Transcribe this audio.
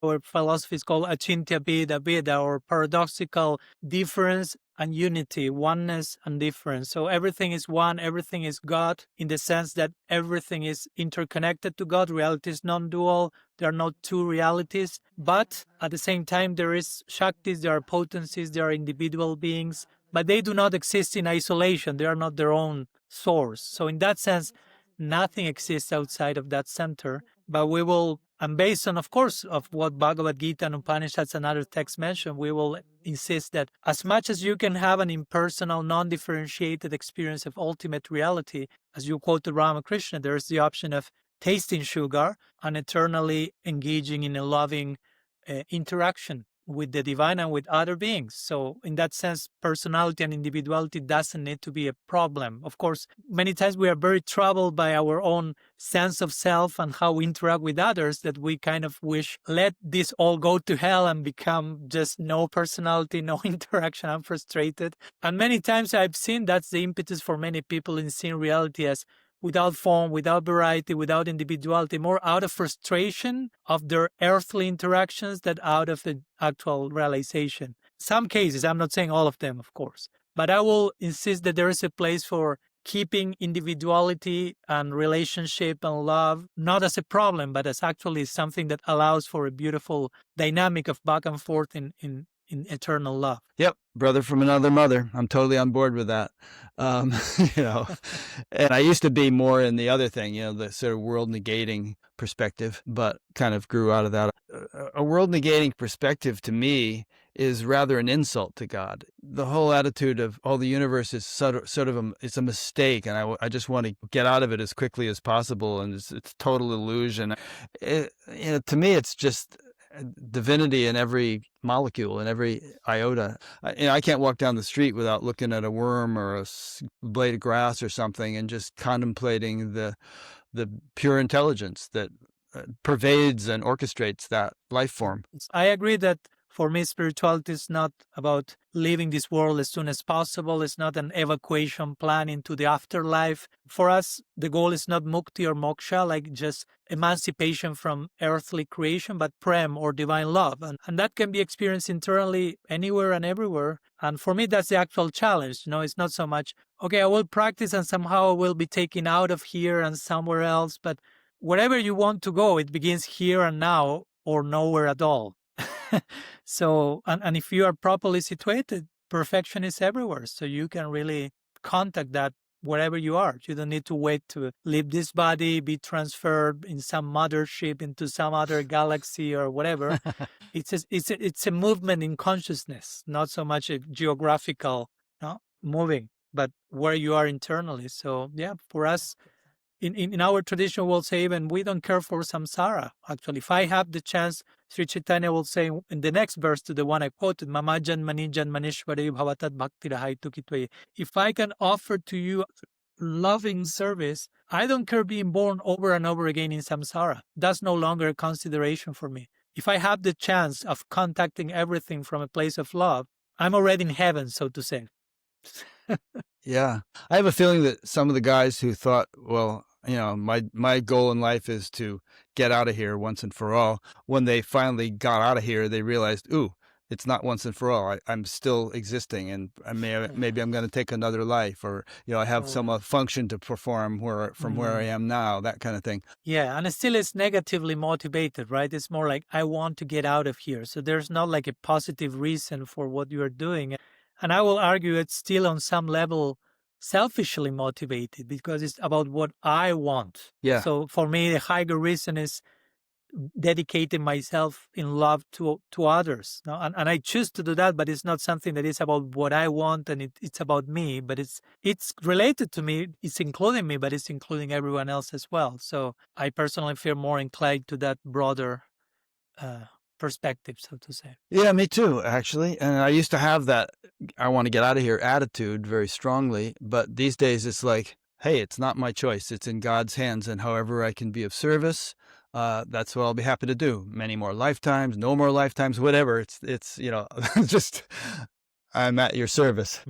Our philosophy is called Achintya Bheda Abheda, or paradoxical difference and unity, oneness and difference. So everything is one, everything is God, in the sense that everything is interconnected to God. Reality is non-dual. There are not two realities. But at the same time, there is Shaktis, there are potencies, there are individual beings, but they do not exist in isolation. They are not their own source. So in that sense, nothing exists outside of that center. But we will, and based on, of course, of what Bhagavad Gita and Upanishads and other texts mention, we will insist that as much as you can have an impersonal, non-differentiated experience of ultimate reality, as you quoted Ramakrishna, there is the option of tasting sugar and eternally engaging in a loving interaction with the divine and with other beings. So in that sense, personality and individuality doesn't need to be a problem. Of course, many times we are very troubled by our own sense of self and how we interact with others, that we kind of wish, let this all go to hell and become just no personality, no interaction. I'm frustrated. And many times I've seen that's the impetus for many people in seeing reality as without form, without variety, without individuality, more out of frustration of their earthly interactions than out of the actual realization. Some cases, I'm not saying all of them, of course, but I will insist that there is a place for keeping individuality and relationship and love not as a problem, but as actually something that allows for a beautiful dynamic of back and forth in eternal love. Yep, brother from another mother. I'm totally on board with that. You know, and I used to be more in the other thing, you know, the sort of world-negating perspective, but kind of grew out of that. A world-negating perspective to me is rather an insult to God. The whole attitude of, oh, the universe is sort of it's a mistake, and I just want to get out of it as quickly as possible, and it's total illusion. You know, to me, it's just divinity in every molecule, in every iota. I can't walk down the street without looking at a worm or a blade of grass or something and just contemplating the pure intelligence that pervades and orchestrates that life form. I agree that for me, spirituality is not about leaving this world as soon as possible. It's not an evacuation plan into the afterlife. For us, the goal is not mukti or moksha, like just emancipation from earthly creation, but prem or divine love. And that can be experienced internally anywhere and everywhere. And for me, that's the actual challenge. You know, it's not so much, okay, I will practice and somehow I will be taken out of here and somewhere else. But wherever you want to go, it begins here and now or nowhere at all. So, and if you are properly situated, perfection is everywhere. So you can really contact that wherever you are. You don't need to wait to leave this body, be transferred in some mothership into some other galaxy or whatever. It's a movement in consciousness, not so much a geographical moving, but where you are internally. So yeah, for us, in our tradition, we'll say even we don't care for samsara. Actually, if I have the chance, Sri Chaitanya will say in the next verse to the one I quoted, Mama janmani janmanishwari bhavatat bhakti rahaitu kitvaye. If I can offer to you loving service, I don't care being born over and over again in samsara. That's no longer a consideration for me. If I have the chance of contacting everything from a place of love, I'm already in heaven, so to say. Yeah. I have a feeling that some of the guys who thought, well, you know, my goal in life is to get out of here once and for all. When they finally got out of here, they realized, ooh, it's not once and for all. I'm still existing, and maybe I'm going to take another life, or, you know, I have some function to perform from where I am now, that kind of thing. Yeah, and it still is negatively motivated, right? It's more like, I want to get out of here. So there's not like a positive reason for what you are doing. And I will argue it's still on some level selfishly motivated, because it's about what I want. Yeah. So for me, the higher reason is dedicating myself in love to others. No? And I choose to do that, but it's not something that is about what I want and it's about me, but it's related to me, it's including me, but it's including everyone else as well. So I personally feel more inclined to that broader perspective, so to say. Yeah, me too, actually. And I used to have that I want to get out of here attitude very strongly, but these days it's like, hey, it's not my choice. It's in God's hands, and however I can be of service, that's what I'll be happy to do. Many more lifetimes, no more lifetimes, whatever. It's you know, just I'm at your service.